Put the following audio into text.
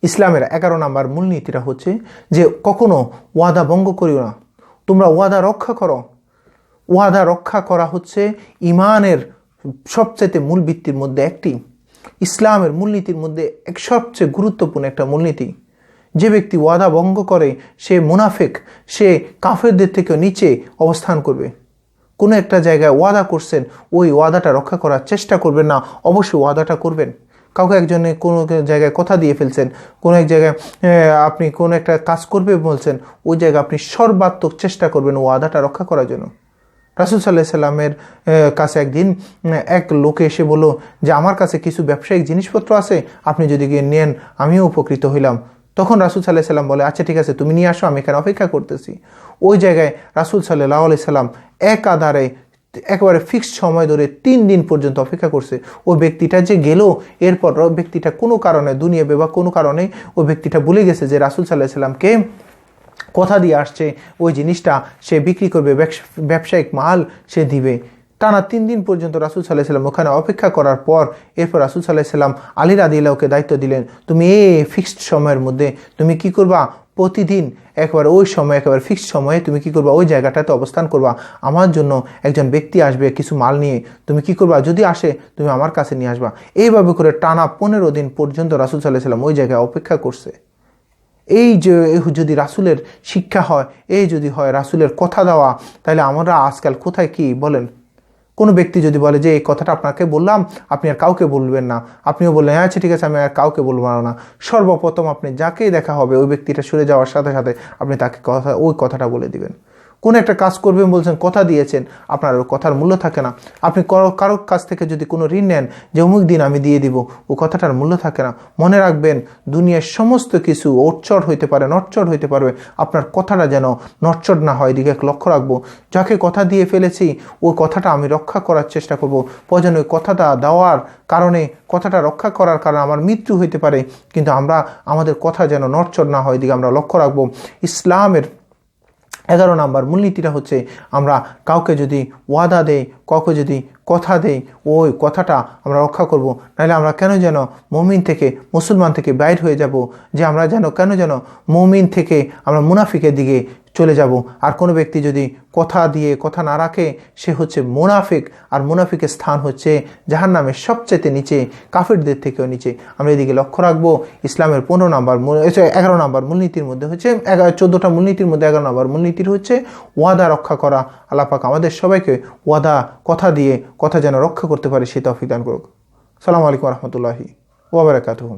ইসলামের 11 নম্বর মূলনীতিটা হচ্ছে যে কখনো ওয়াদা ভঙ্গ করিও না, তোমরা ওয়াদা রক্ষা করো। ওয়াদা রক্ষা করা হচ্ছে ইমানের সবচেয়ে মূল ভিত্তির মধ্যে একটি, ইসলামের মূলনীতির মধ্যে এক সবচেয়ে গুরুত্বপূর্ণ একটা মূলনীতি। যে ব্যক্তি ওয়াদা ভঙ্গ করে সে মুনাফিক, সে কাফেরদের থেকে নিচে অবস্থান করবে। কোনো একটা জায়গায় ওয়াদা করছেন, ওই ওয়াদাটা রক্ষা করার চেষ্টা করবেন না, অবশ্যই ওয়াদাটা করবেন। কাউকে একজনে কোনো জায়গায় কথা দিয়ে ফেলছেন, কোনো এক জায়গায় আপনি কোনো একটা কাজ করবে বলছেন, ওই জায়গায় আপনি সর্বাত্মক চেষ্টা করবেন ওয়াদাটা রক্ষা করার জন্য। রাসূল সাল্লাল্লাহু আলাইহি সাল্লামের কাছে একদিন এক লোকে এসে বলল যে আমার কাছে কিছু ব্যবসায়িক জিনিসপত্র আছে, আপনি যদি গিয়ে নেন আমিও উপকৃত হইলাম। তখন রাসূল সাল্লাল্লাহু আলাইহি সাল্লাম বলে, আচ্ছা ঠিক আছে, তুমি নিয়ে আসো, আমি এখানে অপেক্ষা করতেছি। ওই জায়গায় রাসূল সাল্লাল্লাহু আলাইহি সাল্লাম একাধারে একেবারে ফিক্সড সময় ধরে 3 দিন পর্যন্ত অপেক্ষা করছে। ওই ব্যক্তিটা যে গেল, এরপর ব্যক্তিটা কোনো কারণে দুনিয়াবে বা কোনো কারণে ওই ব্যক্তিটা ভুলে গেছে যে রাসূল সাল্লাল্লাহু আলাইহি সাল্লামকে কথা দিয়ে আসছে ওই জিনিসটা সে বিক্রি করবে, ব্যবসায়িক মাল সে দিবে। টানা 3 দিন পর্যন্ত রাসূল সাল্লাল্লাহু আলাইহি সাল্লাম ওখানে অপেক্ষা করার পর এরপর রাসূল সাল্লাল্লাহু আলাইহি সাল্লাম আলী রাদিয়াল্লাহুকে দায়িত্ব দিলেন, তুমি এই ফিক্সড সময়ের মধ্যে তুমি কি করবা, প্রতিদিন একবার ওই সময় একেবারে ফিক্সড সময়ে তুমি কি করবা, ওই জায়গাটাতে অবস্থান করবা। আমার জন্য একজন ব্যক্তি আসবে কিছু মাল নিয়ে, তুমি কি করবা, যদি আসে তুমি আমার কাছে নিয়ে আসবা। এইভাবে করে টানা 15 দিন পর্যন্ত রাসূল সাল্লাল্লাহু আলাইহি সাল্লাম ওই জায়গায় অপেক্ষা করছে। এই যে যদি রাসূলের শিক্ষা হয়, এই যদি হয় রাসূলের কথা দেওয়া, তাহলে আমরা আজকাল কোথায় কি বলেন? কোনো ব্যক্তি যদি বলে যে এই কথাটা আপনাকে বললাম, আপনি আর কাউকে বলবেন না, আপনিও বললেন আচ্ছা ঠিক আছে আমি আর কাউকে বলবো না, সর্বপ্রথম আপনি যাকেই দেখা হবে ওই ব্যক্তিটা সরে যাওয়ার সাথে সাথে আপনি তাকে ওই কথাটা বলে দিবেন। কোন একটা কাজ করবেন বলছেন, কথা দিয়েছেন, আপনার কথার মূল্য থাকে না। আপনি কারো কাছ থেকে যদি কোনো ঋণ নেন যে অমুক দিন আমি দিয়ে দিব, ও কথাটার মূল্য থাকে না। মনে রাখবেন দুনিয়ার সমস্ত কিছু ওটচট হইতে পারে, নটচট হইতে পারবে, আপনার কথাটা যেন নটচট না হয় এদিকে লক্ষ্য রাখবো। যাকে কথা দিয়ে ফেলেছি ওই কথাটা আমি রক্ষা করার চেষ্টা করব। প্রয়োজন ওই কথাটা দেওয়ার কারণে, কথাটা রক্ষা করার কারণে আমার মৃত্যু হইতে পারে, কিন্তু আমাদের কথা যেন নটচট না হয় এদিকে আমরা লক্ষ্য রাখবো। ইসলামের 11 নম্বর মূলনীতিটা হচ্ছে আমরা কাউকে যদি ওয়াদা দেই, কাউকে যদি কথা দেই, ওই কথাটা আমরা রক্ষা করব। নাহলে আমরা কেন যেন মুমিন থেকে, মুসলমান থেকে বাইর হয়ে যাব, যে আমরা কেন যেন মুমিন থেকে আমরা মুনাফিকের দিকে চলে যাব। আর কোনো ব্যক্তি যদি কথা দিয়ে কথা না রাখে সে হচ্ছে মুনাফিক, আর মুনাফিকের স্থান হচ্ছে জাহান্নামের সবচেয়ে নিচে, কাফিরদের থেকেও নিচে। আমরা এদিকে লক্ষ্য রাখবো। ইসলামের 11 নম্বর মূলনীতির মধ্যে হচ্ছে 14টা মূলনীতির মধ্যে 11 নম্বর মূলনীতির হচ্ছে ওয়াদা রক্ষা করা। আল্লাহ পাক আমাদের সবাইকে ওয়াদা, কথা দিয়ে কথা যেন রক্ষা করতে পারে সে তৌফিক দান করুক। আসসালামু আলাইকুম ওয়া রাহমাতুল্লাহি ওয়া বারাকাতুহু।